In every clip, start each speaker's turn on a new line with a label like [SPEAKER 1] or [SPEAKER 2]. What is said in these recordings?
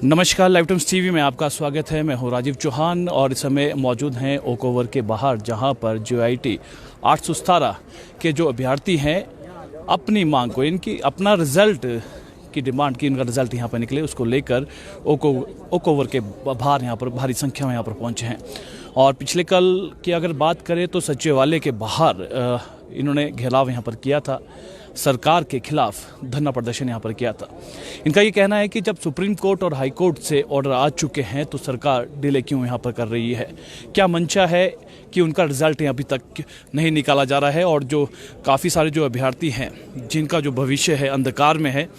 [SPEAKER 1] नमस्कार, live times TV में आपका स्वागत है। मैं हूं राजीव चौहान और इस समय मौजूद हैं ओक ओवर के बाहर, जहां पर JIT 817 के जो अभ्यर्थी हैं अपनी मांग को, इनकी अपना रिजल्ट की डिमांड की, इनका रिजल्ट यहां पर निकले, उसको लेकर ओक ओवर के बाहर यहां पर भारी संख्या में यहां पर पहुंचे हैं। और पिछले कल की अगर बात करें तो सचिवालय के बाहर इन्होंने घेराव यहां पर किया था, सरकार के खिलाफ धरना प्रदर्शन यहाँ पर किया था। इनका ये कहना है कि जब सुप्रीम कोर्ट और हाई कोर्ट से ऑर्डर आ चुके हैं तो सरकार डिले क्यों यहाँ पर कर रही है, क्या मंशा है कि उनका रिजल्ट अभी तक नहीं निकाला जा रहा है, और जो काफ़ी सारे जो अभ्यर्थी हैं जिनका जो भविष्य है अंधकार में है,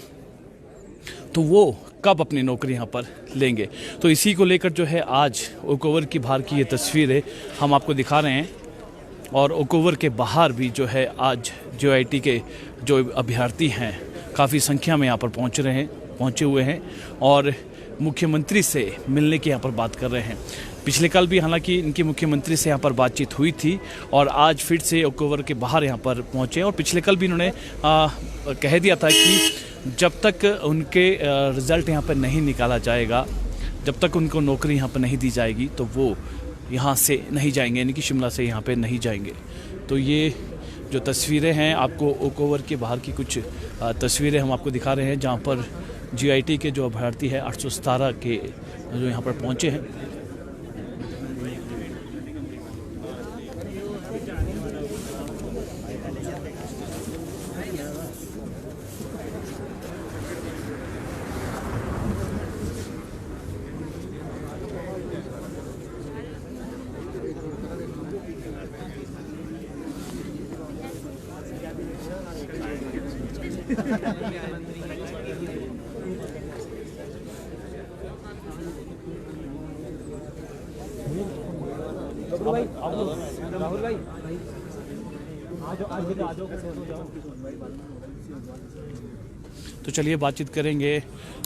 [SPEAKER 1] तो वो कब अपनी नौकरी यहाँ पर लेंगे। तो इसी को लेकर जो है आज ओक ओवर की बाहर की ये तस्वीरें हम आपको दिखा रहे हैं। और ओक ओवर के बाहर भी जो है आज JIT के जो अभ्यर्थी हैं काफ़ी संख्या में यहाँ पर पहुँचे हुए हैं और मुख्यमंत्री से मिलने की यहाँ पर बात कर रहे हैं। पिछले कल भी हालांकि इनकी मुख्यमंत्री से यहाँ पर बातचीत हुई थी और आज फिर से ओक ओवर के बाहर यहाँ पर पहुँचे। और पिछले कल भी इन्होंने कह दिया था कि जब तक उनके रिज़ल्ट यहाँ पर नहीं निकाला जाएगा, जब तक उनको नौकरी यहाँ पर नहीं दी जाएगी, तो वो यहाँ से नहीं जाएंगे, यानी कि शिमला से यहाँ पे नहीं जाएंगे। तो ये जो तस्वीरें हैं, आपको ओक ओवर के बाहर की कुछ तस्वीरें हम आपको दिखा रहे हैं, जहाँ पर JIT के जो अभ्यर्थी है 817 के जो यहाँ पर पहुँचे हैं। राहुल भाई तो चलिए बातचीत करेंगे।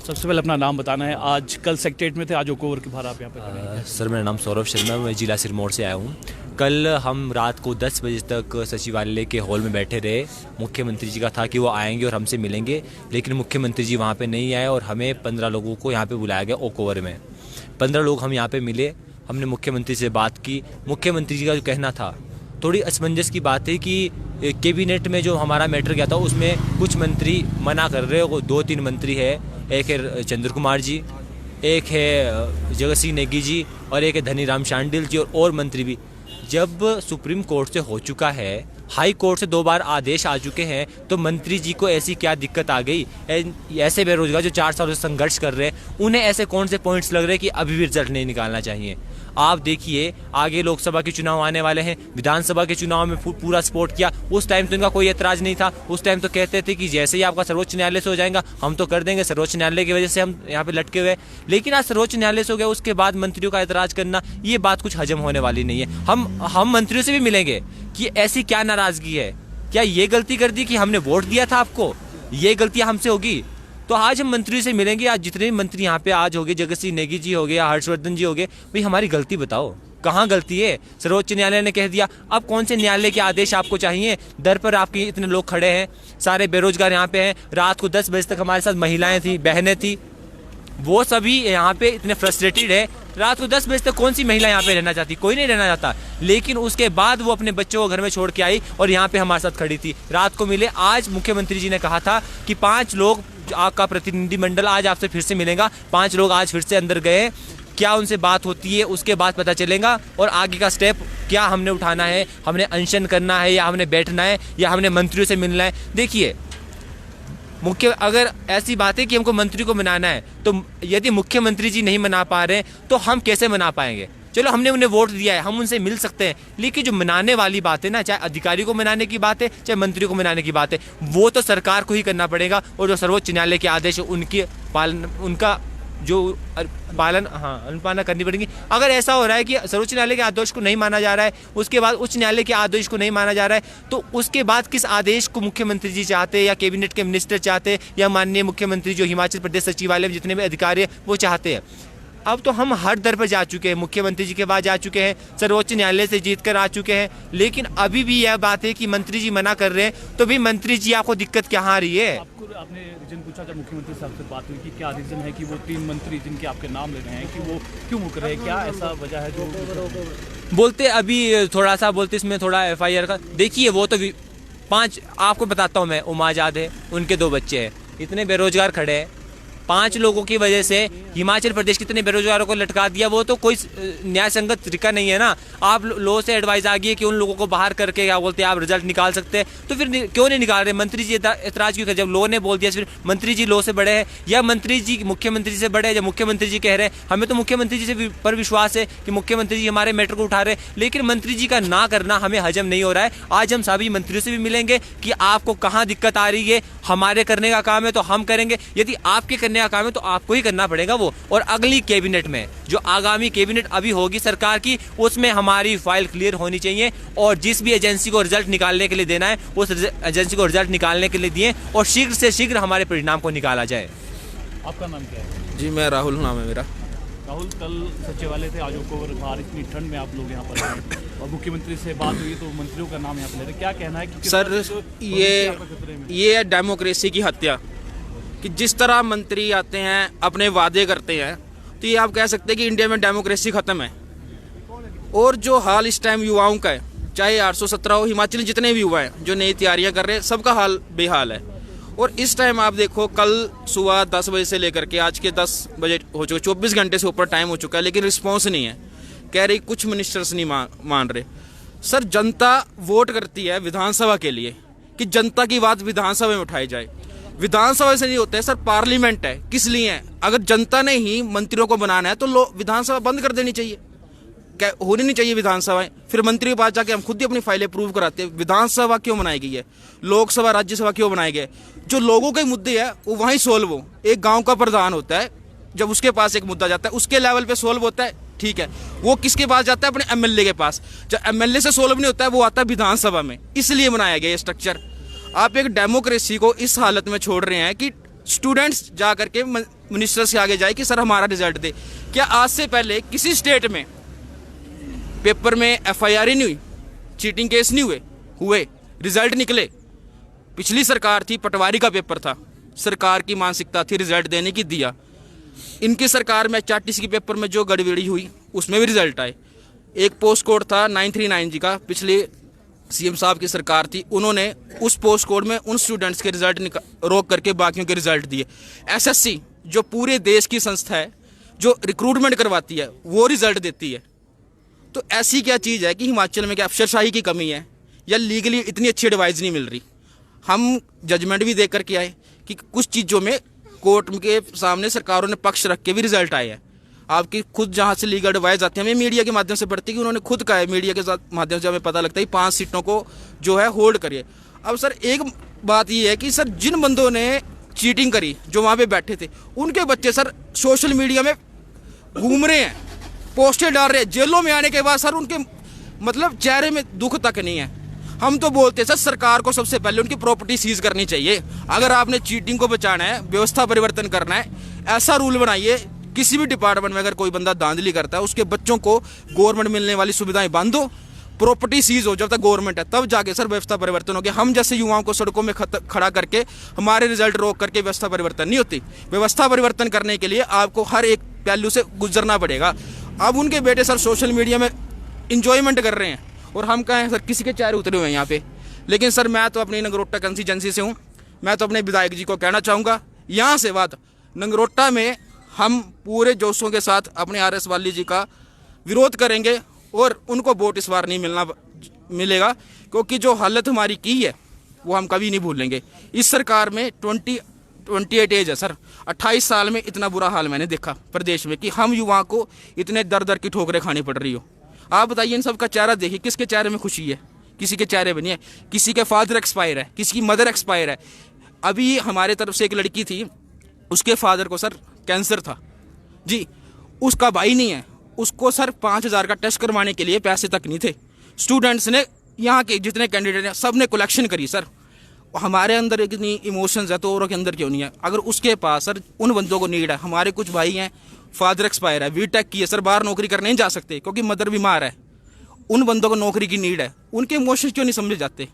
[SPEAKER 1] सबसे पहले अपना नाम बताना है। आज कल सेक्रेटरीट में थे, आज ओक ओवर के बाहर आप यहाँ पे
[SPEAKER 2] सर, मेरा नाम सौरभ शर्मा, मैं जिला सिरमौर से आया हूँ। कल हम रात को 10 बजे तक सचिवालय के हॉल में बैठे रहे। मुख्यमंत्री जी का था कि वो आएंगे और हमसे मिलेंगे, लेकिन मुख्यमंत्री जी वहाँ पे नहीं आए और हमें 15 लोगों को यहाँ पे बुलाया गया ओक ओवर में। 15 लोग हम यहाँ पे मिले, हमने मुख्यमंत्री से बात की। मुख्यमंत्री जी का जो कहना था, थोड़ी असमंजस की बात है कि कैबिनेट में जो हमारा मैटर गया था उसमें कुछ मंत्री मना कर रहे हो। 2-3 मंत्री है, एक है चंद्र कुमार जी, एक है जगत सिंह नेगी जी और एक है धनीराम शांडिल जी और मंत्री भी। जब सुप्रीम कोर्ट से हो चुका है, हाई कोर्ट से 2 बार आदेश आ चुके हैं, तो मंत्री जी को ऐसी क्या दिक्कत आ गई? ऐसे बेरोजगार जो 4 सालों से संघर्ष कर रहे हैं, उन्हें ऐसे कौन से पॉइंट्स लग रहे हैं कि अभी भी रिजल्ट नहीं निकालना चाहिए? आप देखिए, आगे लोकसभा के चुनाव आने वाले हैं, विधानसभा के चुनाव में पूरा सपोर्ट किया। उस टाइम तो इनका कोई एतराज नहीं था। उस टाइम तो कहते थे कि जैसे ही आपका सर्वोच्च न्यायालय से हो जाएगा हम तो कर देंगे, सर्वोच्च न्यायालय की वजह से हम यहाँ पे लटके हुए। लेकिन आज सर्वोच्च न्यायालय से हो गया, उसके बाद मंत्रियों का एतराज करना, ये बात कुछ हजम होने वाली नहीं है। हम मंत्रियों से भी मिलेंगे कि ऐसी क्या नाराजगी है, क्या ये गलती कर दी कि हमने वोट दिया था आपको, ये गलतियां हमसे होगी? तो आज हम मंत्री से मिलेंगे। आज जितने मंत्री यहाँ पे आज हो गए, जगत सिंह नेगी जी हो गए, हर्षवर्धन जी हो गए, भाई हमारी गलती बताओ, कहाँ गलती है? सर्वोच्च न्यायालय ने कह दिया, अब कौन से न्यायालय के आदेश आपको चाहिए? दर पर आपके इतने लोग खड़े हैं, सारे बेरोजगार यहाँ पे हैं। रात को 10 बजे तक हमारे साथ महिलाएं थी, बहनें थी, वो सभी यहाँ पे इतने फ्रस्ट्रेटेड है। रात को 10 बजे तक कौन सी महिला यहाँ पे रहना चाहती? कोई नहीं रहना चाहता। लेकिन उसके बाद वो अपने बच्चों को घर में छोड़ के आई और यहाँ पे हमारे साथ खड़ी थी, रात को मिले। आज मुख्यमंत्री जी ने कहा था कि 5 लोग आपका प्रतिनिधिमंडल आज आपसे फिर से मिलेगा। 5 लोग आज फिर से अंदर गए। क्या उनसे बात होती है उसके बाद पता चलेगा, और आगे का स्टेप क्या हमने उठाना है। हमने अनशन करना है या हमने बैठना है या हमने मंत्रियों से मिलना है? देखिए, अगर ऐसी बात है कि हमको मंत्री को मनाना है, तो यदि मुख्यमंत्री जी नहीं मना पा रहे हैं तो हम कैसे मना पाएंगे? चलो, हमने उन्हें वोट दिया है, हम उनसे मिल सकते हैं, लेकिन जो मनाने वाली बात है ना, चाहे अधिकारी को मनाने की बात है चाहे मंत्री को मनाने की बात है, वो तो सरकार को ही करना पड़ेगा। और जो सर्वोच्च न्यायालय के आदेश है उनकी पालन, उनका जो पालन अनुपालना करनी पड़ेगी। अगर ऐसा हो रहा है कि सर्वोच्च न्यायालय के आदेश को नहीं माना जा रहा है, उसके बाद उच्च न्यायालय के आदेश को नहीं माना जा रहा है, तो उसके बाद किस आदेश को मुख्यमंत्री जी चाहते हैं या कैबिनेट के मिनिस्टर चाहते हैं या माननीय मुख्यमंत्री जो हिमाचल प्रदेश सचिवालय में जितने भी अधिकारी हैं वो चाहते हैं? अब तो हम हर दर पर जा चुके हैं, मुख्यमंत्री जी के पास जा चुके हैं, सर्वोच्च न्यायालय से जीत कर आ चुके हैं, लेकिन अभी भी यह बात है कि मंत्री जी मना कर रहे हैं। तो भी मंत्री जी आपको दिक्कत क्या आ रही है?
[SPEAKER 1] आपने रीजन पूछा जब मुख्यमंत्री साहब से बात हुई कि क्या रीजन है कि वो 3 मंत्री जिनके आपके नाम ले रहे हैं कि वो क्यों मुकर रहे हैं, क्या ऐसा वजह है जो
[SPEAKER 2] बोलते अभी थोड़ा सा बोलते इसमें थोड़ा FIR का देखिए, वो तो 5 आपको बताता हूँ मैं, उमा आजाद है, उनके 2 बच्चे हैं, इतने बेरोजगार खड़े हैं, 5 लोगों की वजह से हिमाचल प्रदेश कितने बेरोजगारों को लटका दिया, वो तो कोई न्याय संगत तरीका नहीं है ना। आप लो से एडवाइस आ गई है कि उन लोगों को बाहर करके क्या बोलते हैं आप रिजल्ट निकाल सकते हैं, तो फिर क्यों नहीं निकाल रहे? मंत्री जी एतराज क्यों कर? जब लो ने बोल दिया फिर मंत्री जी लो से बड़े हैं या मंत्री जी मुख्यमंत्री जी से बड़े हैं? जब मुख्यमंत्री जी कह रहे हैं, हमें तो मुख्यमंत्री जी से पर विश्वास है कि मुख्यमंत्री जी हमारे मैटर को उठा रहे हैं, लेकिन मंत्री जी का ना करना हमें हजम नहीं हो रहा है। आज हम सभी मंत्रियों से भी मिलेंगे कि आपको कहाँ दिक्कत आ रही है, हमारे करने का काम है तो हम करेंगे, यदि आपके करने का काम है तो आपको ही करना पड़ेगा वो। और अगली कैबिनेट में जो आगामी कैबिनेट अभी होगी सरकार की, उसमें हमारी फाइल क्लियर होनी चाहिए और जिस भी एजेंसी को रिजल्ट निकालने के लिए देना है उस एजेंसी को रिजल्ट निकालने के लिए दिए और शीघ्र से शीघ्र हमारे परिणाम को निकाला जाए।
[SPEAKER 1] आपका नाम क्या है?
[SPEAKER 3] जी मैं राहुल नाम है मेरा।
[SPEAKER 1] राहुल, कल सचिवालय थे, आज ओकोवर बाहर इतनी ठंड में आप लोग यहाँ पर हैं और मुख्यमंत्री से बात हुई तो मंत्रियों का नाम यहाँ पर ले रहे, क्या कहना है कि
[SPEAKER 3] सर ये डेमोक्रेसी की हत्या कि जिस तरह मंत्री आते हैं अपने वादे करते हैं, तो ये आप कह सकते हैं कि इंडिया में डेमोक्रेसी खत्म है। और जो हाल इस टाइम युवाओं का है, चाहे 817 हो, हिमाचली जितने भी युवा हैं जो नई तैयारियां कर रहे हैं, सबका हाल बेहाल है। और इस टाइम आप देखो, कल सुबह 10 बजे से लेकर के आज के 10 बजे हो चुके, 24 घंटे से ऊपर टाइम हो चुका है, लेकिन रिस्पॉन्स नहीं है। कह रही कुछ मिनिस्टर्स नहीं मान रहे। सर, जनता वोट करती है विधानसभा के लिए कि जनता की बात विधानसभा में उठाई जाए। विधानसभा से नहीं होता है सर, पार्लियामेंट है। किस लिए है? अगर जनता ने ही मंत्रियों को बनाना है तो विधानसभा बंद कर देनी चाहिए, क्या होनी नहीं चाहिए विधानसभाएं। फिर मंत्री के पास जाके हम खुद ही अपनी फाइलें प्रूव कराते हैं। विधानसभा क्यों बनाई गई है? लोकसभा राज्यसभा क्यों बनाए गए? जो लोगों के मुद्दे हैं वो वहीं सोल्व हो। एक गांव का प्रधान होता है, जब उसके पास एक मुद्दा जाता है उसके लेवल पे सोल्व होता है, ठीक है। वो किसके पास जाता है? अपने MLA के पास। जब MLA से सोल्व नहीं होता है वो आता है विधानसभा में। इसलिए बनाया गया ये स्ट्रक्चर। आप एक डेमोक्रेसी को इस हालत में छोड़ रहे हैं कि स्टूडेंट्स जा करके मिनिस्टर्स के आगे जाए कि सर हमारा रिजल्ट दे। क्या आज से पहले किसी स्टेट में पेपर में FIR ही नहीं हुई, चीटिंग केस नहीं हुए रिजल्ट निकले? पिछली सरकार थी, पटवारी का पेपर था, सरकार की मानसिकता थी रिजल्ट देने की, दिया। इनकी सरकार में HRTC के पेपर में जो गड़बड़ी हुई उसमें भी रिजल्ट आए। एक पोस्ट कोड था 939 जी का, पिछले CM साहब की सरकार थी, उन्होंने उस पोस्ट कोड में उन स्टूडेंट्स के रिजल्ट रोक करके बाकियों के रिजल्ट दिए। SSC जो पूरे देश की संस्था है, जो रिक्रूटमेंट करवाती है, वो रिजल्ट देती है। तो ऐसी क्या चीज़ है कि हिमाचल में क्या अफसरशाही की कमी है या लीगली इतनी अच्छी एडवाइस नहीं मिल रही? हम जजमेंट भी देख करके आए कि कुछ चीज़ों में कोर्ट के सामने सरकारों ने पक्ष रख के भी रिजल्ट आए हैं। आपकी खुद जहाँ से लीगल एडवाइस आती है, हमें मीडिया के माध्यम से पढ़ती है कि उन्होंने खुद कहा है, मीडिया के माध्यम से हमें पता लगता है 5 सीटों को जो है होल्ड करिए। अब सर एक बात ये है कि सर जिन बंदों ने चीटिंग करी, जो वहाँ पे बैठे थे, उनके बच्चे सर सोशल मीडिया में घूम रहे हैं, पोस्टर डाल रहे हैं। जेलों में आने के बाद सर उनके मतलब चेहरे में दुख तक नहीं है। हम तो बोलते हैं सर सरकार को सबसे पहले उनकी प्रॉपर्टी सीज करनी चाहिए। अगर आपने चीटिंग को बचाना है, व्यवस्था परिवर्तन करना है, ऐसा रूल बनाइए किसी भी डिपार्टमेंट में अगर कोई बंदा धांधली करता है उसके बच्चों को गवर्नमेंट मिलने वाली सुविधाएं बंद हो, प्रॉपर्टी सीज हो जब तक गवर्नमेंट है, तब जाके सर व्यवस्था परिवर्तन हो गया। हम जैसे युवाओं को सड़कों में खड़ा करके हमारे रिजल्ट रोक करके व्यवस्था परिवर्तन नहीं होती। व्यवस्था परिवर्तन करने के लिए आपको हर एक पहलू से गुजरना पड़ेगा। अब उनके बेटे सर सोशल मीडिया में इंजॉयमेंट कर रहे हैं और हम कहें सर किसी के चेहरे उतरे हुए हैं यहाँ पे। लेकिन सर मैं तो अपनी नगरोटा कंस्टिट्यूएंसी से हूँ, मैं तो अपने विधायक जी को कहना चाहूँगा, यहाँ से बात नगरोटा में हम पूरे जोशों के साथ अपने RS वाली जी का विरोध करेंगे और उनको वोट इस बार नहीं मिलेगा, क्योंकि जो हालत हमारी की है वो हम कभी नहीं भूलेंगे। इस सरकार में 28 एज है सर, 28 साल में इतना बुरा हाल मैंने देखा प्रदेश में कि हम युवाओं को इतने दर दर की ठोकरें खानी पड़ रही हो। आप बताइए, इन सब का चेहरा देखिए, किसके चेहरे में खुशी है? किसी के चेहरे में नहीं है। किसी के फादर एक्सपायर है, किसी की मदर एक्सपायर है। अभी हमारे तरफ से एक लड़की थी, उसके फादर को सर कैंसर था जी, उसका भाई नहीं है, उसको सर 5,000 का टेस्ट करवाने के लिए पैसे तक नहीं थे। स्टूडेंट्स ने, यहाँ के जितने कैंडिडेट हैं, सब ने कलेक्शन करी सर। हमारे अंदर इतनी इमोशंस है तो औरों के अंदर क्यों नहीं है? अगर उसके पास सर उन बंदों को नीड है, हमारे कुछ भाई हैं फादर एक्सपायर है, बीटेक की है सर, बाहर नौकरी करने नहीं जा सकते क्योंकि मदर बीमार है, उन बंदों को नौकरी की नीड है, उनके इमोशंस क्यों नहीं समझे जाते?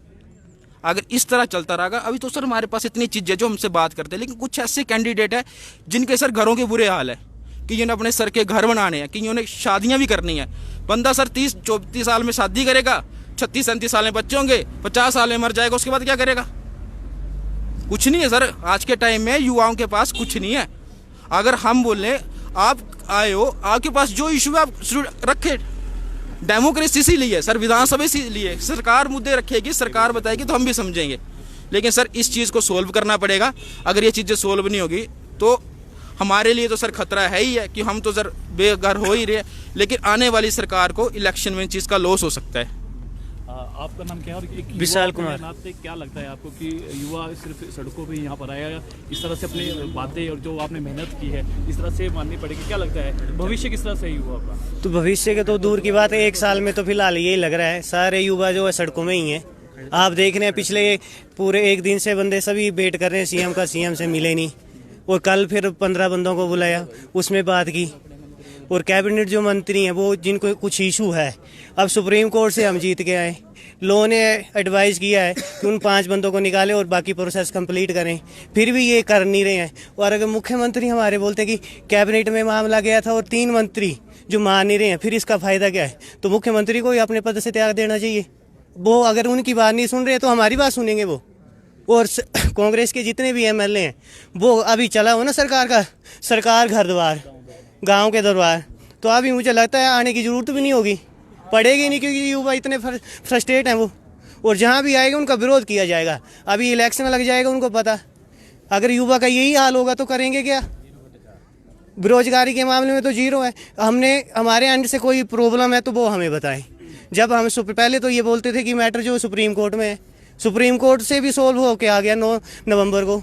[SPEAKER 3] अगर इस तरह चलता रहेगा, अभी तो सर हमारे पास इतनी चीज़ें जो हमसे बात करते हैं, लेकिन कुछ ऐसे कैंडिडेट है जिनके सर घरों के बुरे हाल है, कि जिन्होंने अपने सर के घर बनाने हैं, कि जिन्होंने शादियां भी करनी है। बंदा सर 30-34 साल में शादी करेगा, 36-37 साल में बच्चे होंगे, 50 साल में मर जाएगा, उसके बाद क्या करेगा? कुछ नहीं है सर, आज के टाइम में युवाओं के पास कुछ नहीं है। अगर हम बोले आप आए हो, आपके पास जो इशू है आप रखे, डेमोक्रेसी इसीलिए सर, विधानसभा इसीलिए, सरकार मुद्दे रखेगी, सरकार बताएगी तो हम भी समझेंगे। लेकिन सर इस चीज़ को सोल्व करना पड़ेगा। अगर ये चीज़ें सोल्व नहीं होगी तो हमारे लिए तो सर खतरा है ही है कि हम तो सर बेघर हो ही रहे, लेकिन आने वाली सरकार को इलेक्शन में चीज़ का लॉस हो सकता है।
[SPEAKER 1] आपका नाम क्या है और एक
[SPEAKER 4] विशाल
[SPEAKER 1] युवा
[SPEAKER 4] कुमार।
[SPEAKER 1] के नाते क्या लगता है आपको कि युवा सिर्फ सड़कों पे यहाँ पर आया, इस तरह से अपनी बातें और जो आपने मेहनत की है इस तरह से माननी पड़ेगी? क्या लगता है भविष्य किस तरह से है युवा का?
[SPEAKER 4] तो भविष्य के तो दूर की बात है, 1 साल में तो फिलहाल यही लग रहा है सारे युवा जो है सड़कों में ही हैं। आप देख रहे हैं पिछले पूरे 1 दिन से बंदे सभी वेट कर रहे हैं सीएम का, सीएम से मिले नहीं, और कल फिर 15 बंदों को बुलाया, उसमें बात की। और कैबिनेट जो मंत्री हैं वो जिनको कुछ इशू है, अब सुप्रीम कोर्ट से हम जीत के आए, लॉ ने एडवाइस किया है कि उन 5 बंदों को निकालें और बाकी प्रोसेस कंप्लीट करें, फिर भी ये कर नहीं रहे हैं। और अगर मुख्यमंत्री हमारे बोलते हैं कि कैबिनेट में मामला गया था और 3 मंत्री जो मान नहीं रहे हैं, फिर इसका फ़ायदा क्या है? तो मुख्यमंत्री को ही अपने पद से त्याग देना चाहिए। वो अगर उनकी बात नहीं सुन रहे तो हमारी बात सुनेंगे वो। और कांग्रेस के जितने भी एमएलए हैं वो अभी चला हो ना सरकार घर द्वार, गाँव के दरबार, तो अभी मुझे लगता है आने की ज़रूरत भी नहीं होगी, पड़ेगी नहीं, क्योंकि युवा इतने फ्रस्ट्रेट हैं वो, और जहाँ भी आएगा उनका विरोध किया जाएगा। अभी इलेक्शन लग जाएगा, उनको पता, अगर युवा का यही हाल होगा तो करेंगे क्या? बेरोजगारी के मामले में तो जीरो है। हमारे एंड से कोई प्रॉब्लम है तो वो हमें बताएं। जब हम पहले तो ये बोलते थे कि मैटर जो सुप्रीम कोर्ट में है, सुप्रीम कोर्ट से भी सोल्व होके आ गया 9 नवंबर को।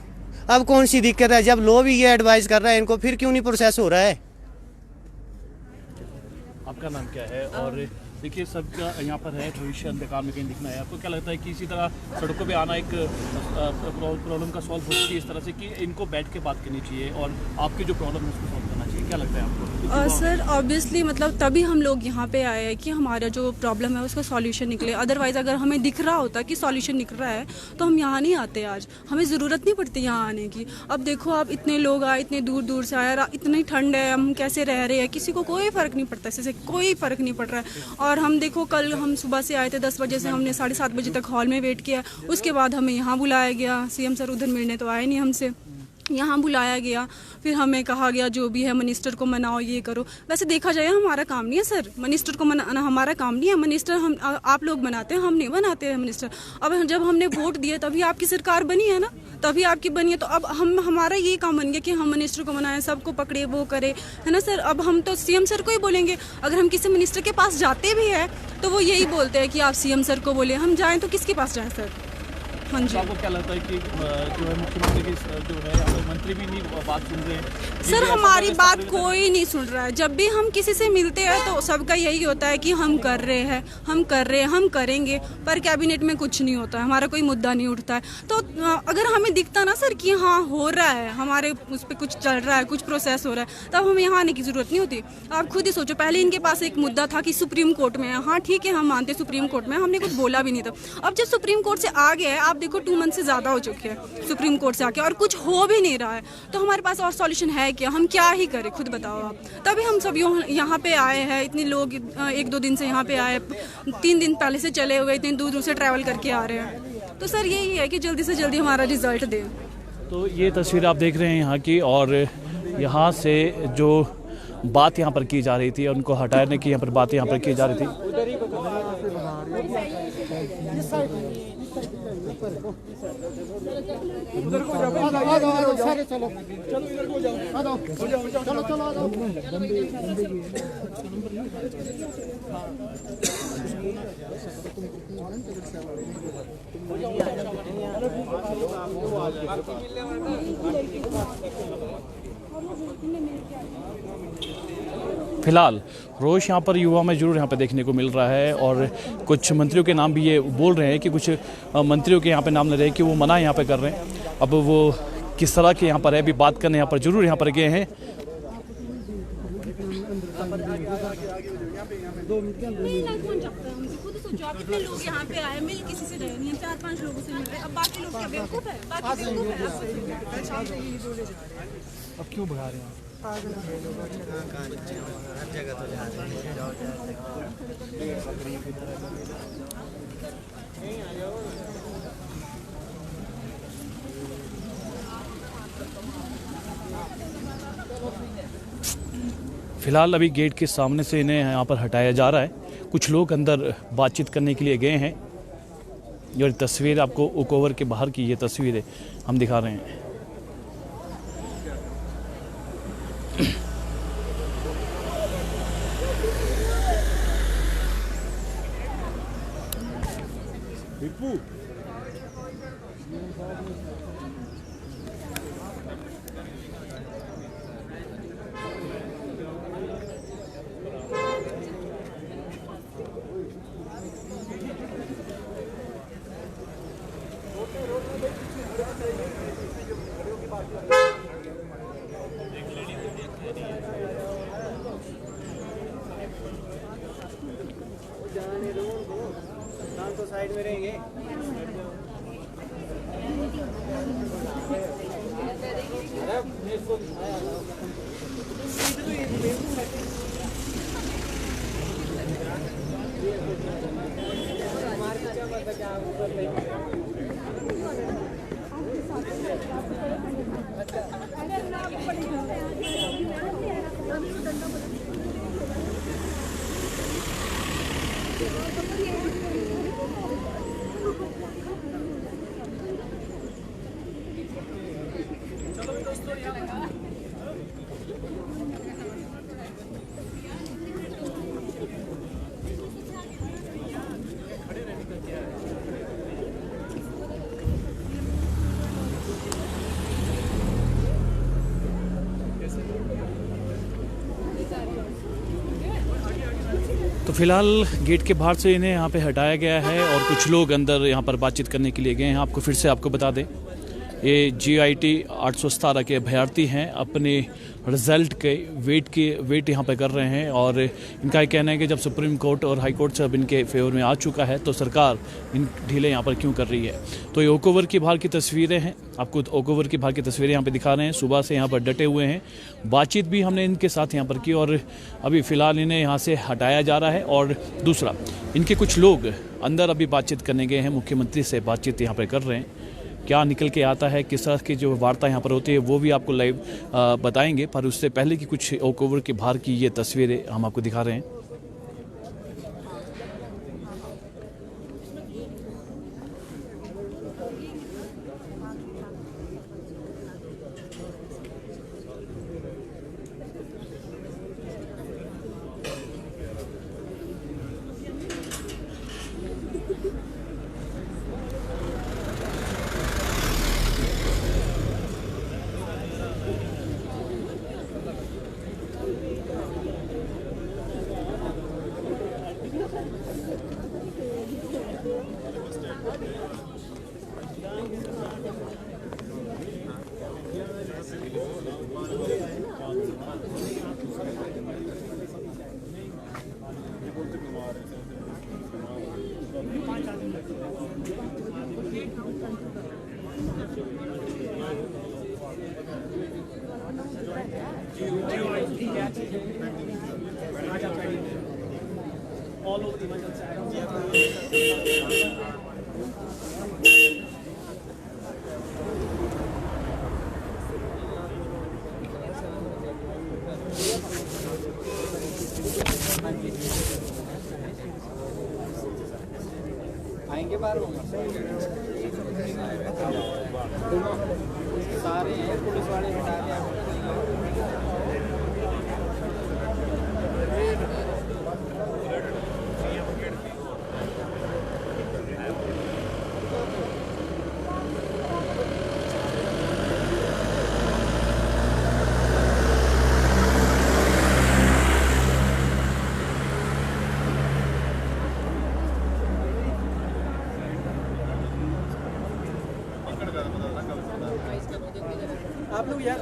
[SPEAKER 4] अब कौन सी दिक्कत है? जब लॉ भी ये एडवाइस कर रहा है इनको, फिर क्यों नहीं प्रोसेस हो रहा है?
[SPEAKER 1] आपका नाम क्या है? और देखिए सबका यहाँ पर है भविष्य अंधकार में कहीं दिखना है। आपको क्या लगता है कि इसी तरह सड़कों पे आना एक प्रॉब्लम का सॉल्व हो सकती है इस तरह से कि इनको बैठ के बात करनी चाहिए और आपकी जो प्रॉब्लम है उसको सॉल्व करना चाहिए? क्या लगता है आपको?
[SPEAKER 5] सर ऑब्वियसली मतलब तभी हम लोग यहाँ पे आए हैं कि हमारा जो प्रॉब्लम है उसका सॉल्यूशन निकले। अदरवाइज़ अगर हमें दिख रहा होता कि सॉल्यूशन निकल रहा है तो हम यहाँ नहीं आते, आज हमें ज़रूरत नहीं पड़ती यहाँ आने की। अब देखो आप इतने लोग आए, इतने दूर दूर से आए, इतनी ठंड है, हम कैसे रह रहे हैं, किसी को कोई फ़र्क नहीं पड़ता, इससे कोई फ़र्क नहीं पड़ रहा है। और हम देखो कल हम सुबह से आए थे 10 बजे से, हमने 7:30 बजे तक हॉल में वेट किया, उसके बाद हमें यहाँ बुलाया गया। सीएम सर उधर मिलने तो आए नहीं हमसे, यहाँ बुलाया गया, फिर हमें कहा गया जो भी है मिनिस्टर को मनाओ, ये करो। वैसे देखा जाए हमारा काम नहीं है सर, मिनिस्टर को मनाना हमारा काम नहीं है। मिनिस्टर हम आप लोग बनाते हैं, हम नहीं बनाते हैं मिनिस्टर। अब जब हमने वोट दिए तभी आपकी सरकार बनी है ना, तभी आपकी बनी है, तो अब हमारा ये काम बन गया कि हम मिनिस्टर को मनाएं, सबको पकड़े, वो करे, है ना सर। अब हम तो सीएम सर को ही बोलेंगे। अगर हम किसी मिनिस्टर के पास जाते भी हैं तो वो यही बोलते हैं कि आप सीएम सर को बोले। हम जाएँ तो किसके पास जाएँ सर? हाँ जी।
[SPEAKER 1] आपको क्या लगता है कि जो है मुख्यमंत्री की जो है या फिर मंत्री भी नहीं बात सुन रहे हैं?
[SPEAKER 5] सर हमारी बात कोई नहीं सुन रहा है। जब भी हम किसी से मिलते हैं तो सबका यही होता है कि हम कर रहे हैं, हम कर रहे हैं, हम करेंगे, पर कैबिनेट में कुछ नहीं होता है, हमारा कोई मुद्दा नहीं उठता है। तो अगर हमें दिखता ना सर कि हाँ हो रहा है, हमारे उस पर कुछ चल रहा है, कुछ प्रोसेस हो रहा है, तब हमें यहाँ आने की ज़रूरत नहीं होती। आप खुद ही सोचो, पहले इनके पास एक मुद्दा था कि सुप्रीम कोर्ट में है। हाँ ठीक है, हम मानते सुप्रीम कोर्ट में, हमने कुछ बोला भी नहीं था। अब जब सुप्रीम कोर्ट से आ गया है, आप देखो 2 मंथ से ज़्यादा हो चुके हैं सुप्रीम कोर्ट से आके, और कुछ हो भी नहीं रहा है, तो हमारे पास और सॉल्यूशन है क्या? हम क्या ही करें, खुद बताओ आप। तभी हम सब यहाँ पे आए हैं, इतने लोग 1-2 दिन से यहाँ पे आए, 3 दिन पहले से चले हुए, इतने दूर दूर से ट्रैवल करके आ रहे हैं। तो सर यही है कि जल्दी से जल्दी हमारा रिजल्ट दें।
[SPEAKER 1] तो ये तस्वीर आप देख रहे हैं यहाँ की, और यहाँ से जो बात यहाँ पर की जा रही थी, उनको हटाने की यहाँ पर बात यहाँ पर की जा रही थी। फिलहाल रोष यहाँ पर युवा में जरूर यहाँ पर देखने को मिल रहा है, और कुछ मंत्रियों के नाम भी ये बोल रहे हैं कि कुछ मंत्रियों के यहाँ पे नाम ले रहे हैं कि वो मना यहाँ पे कर रहे हैं। अब वो किस तरह के यहाँ पर है, अभी बात करने यहाँ पर जरूर यहाँ पर गए हैं।
[SPEAKER 5] नहीं ना कौन चाहता है उनसे, खुद सोचो आप इतने लोग यहाँ पे आए, मिल किसी से रहे नहीं, 4-5 लोगों से मिल रहे, अब बाकी लोग क्या बेवकूफ है? बाकी बेवकूफ है, आप सोचो।
[SPEAKER 6] अब क्यों भगा रहे हैं?
[SPEAKER 1] फिलहाल अभी गेट के सामने से इन्हें यहाँ पर हटाया जा रहा है। कुछ लोग अंदर बातचीत करने के लिए गए हैं। ये तस्वीर आपको ओकोवर के बाहर की ये तस्वीरें हम दिखा रहे हैं।
[SPEAKER 4] तो साइड में रहेंगे।
[SPEAKER 1] तो फिलहाल गेट के बाहर से इन्हें यहाँ पे हटाया गया है और कुछ लोग अंदर यहाँ पर बातचीत करने के लिए गए हैं। आपको फिर से आपको बता दें, ये GIT 817 के अभ्यर्थी हैं, अपने रिजल्ट के वेट यहाँ पे कर रहे हैं और इनका ये कहना है कि जब सुप्रीम कोर्ट और हाई कोर्ट सब इनके फेवर में आ चुका है तो सरकार इन ढीले यहाँ पर क्यों कर रही है। तो ये ओकोवर की बाहर की तस्वीरें हैं, आपको ओकोवर की बाहर की तस्वीरें यहाँ पे दिखा रहे हैं। सुबह से यहाँ पर डटे हुए हैं, बातचीत भी हमने इनके साथ यहाँ पर की और अभी फ़िलहाल इन्हें यहाँ से हटाया जा रहा है। और दूसरा, इनके कुछ लोग अंदर अभी बातचीत करने गए हैं, मुख्यमंत्री से बातचीत यहाँ पर कर रहे हैं। क्या निकल के आता है, किस तरह की जो वार्ता यहाँ पर होती है वो भी आपको लाइव बताएंगे, पर उससे पहले की कुछ ओकोवर के बाहर की ये तस्वीरें हम आपको दिखा रहे हैं।
[SPEAKER 7] आएंगे बार सारे पुलिस वाले हटा के आप लोग यार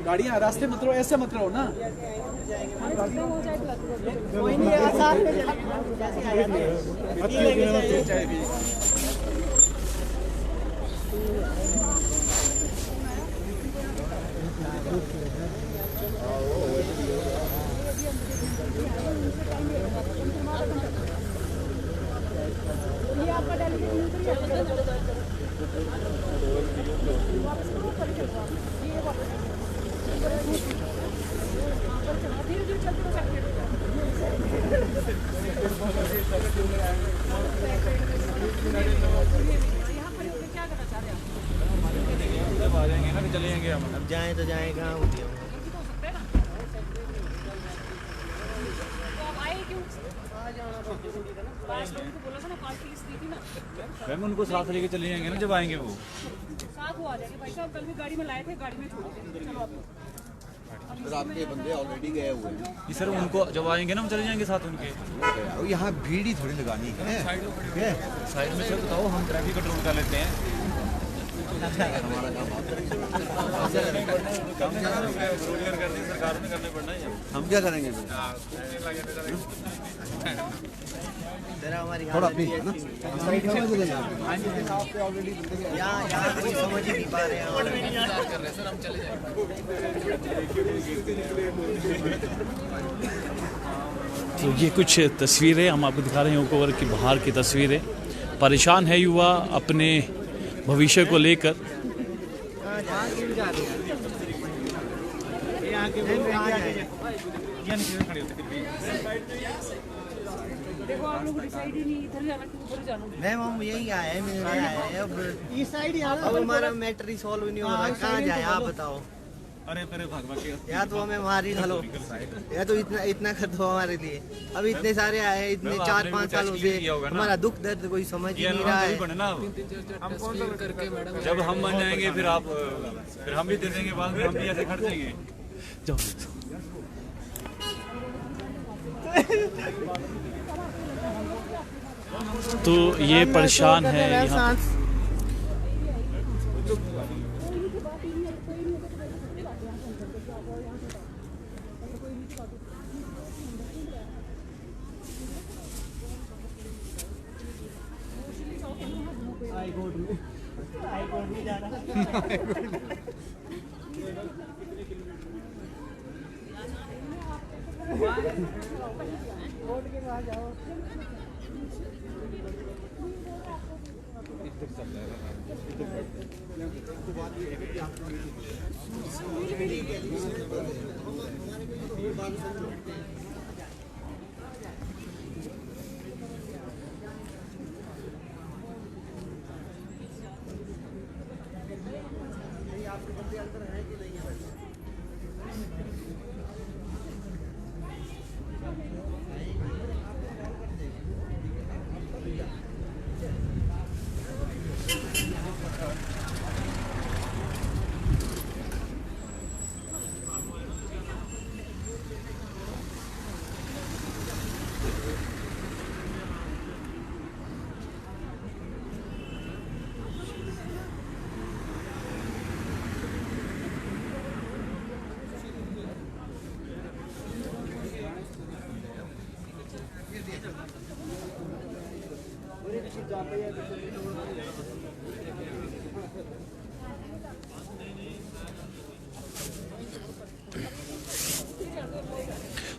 [SPEAKER 6] गाड़ियाँ रास्ते मत रहो, ऐसे मत रहो ना।
[SPEAKER 4] कोई नहीं है, साथ में जैसे आया था। अब जाएं तो जाएं कहाँ हो गया।
[SPEAKER 8] मैम उनको साथ लेके चले जाएंगे ना जब आएंगे वो।
[SPEAKER 9] साथ वो आ जाएंगे भाई साहब, कल भी गाड़ी में लाए थे, गाड़ी में छोड़ दिए। चलो आप
[SPEAKER 10] सर आपके बंदे ऑलरेडी गए हुए हैं।
[SPEAKER 8] जी सर उनको जब आएंगे ना हम चले जाएंगे साथ उनके।
[SPEAKER 10] यहाँ भीड़ ही थोड़ी लगानी है।
[SPEAKER 8] साइड में सर बताओ, हम ट्रैफिक कंट्रोल कर लेते हैं।
[SPEAKER 10] हमारा काम
[SPEAKER 8] सरकार में करने पड़ना है।
[SPEAKER 10] हम क्या करेंगे थोड़ा प्लीज है ना।
[SPEAKER 4] यहाँ कोई समझ ही नहीं पा रहे हैं।
[SPEAKER 1] तो ये कुछ तस्वीरें हम आपको दिखा रहे हैं ओकोवर की बाहर की तस्वीरें। परेशान है युवा अपने भविष्य को लेकर।
[SPEAKER 9] देखो आप लोग डिसाइड ही नहीं, इधर जाना कि उधर जाना।
[SPEAKER 4] मैम हम यही आए हैं, मिलने आए हैं। अब इस साइड अब हमारा मैटर ही सॉल्व नहीं हो रहा, कहाँ जाए आप बताओ।
[SPEAKER 8] अरे भाग के
[SPEAKER 4] या तो हमें मारी ढलो, या तो इतना कर दो हमारे लिए। अब इतने सारे आए हैं, इतने 4-5 सालों से हमारा दुख दर्द कोई समझ ही नहीं रहा है।
[SPEAKER 8] जब हम बन जाएंगे फिर हम भी दे देंगे, बाद में हम भी ऐसे खर्च देंगे।
[SPEAKER 1] तो ये परेशान है यहाँ।
[SPEAKER 4] हाईकोर्ट में जाना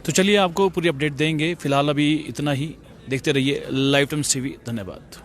[SPEAKER 1] तो चलिए आपको पूरी अपडेट देंगे। फिलहाल अभी इतना ही। देखते रहिए लाइव टाइम्स टीवी। धन्यवाद।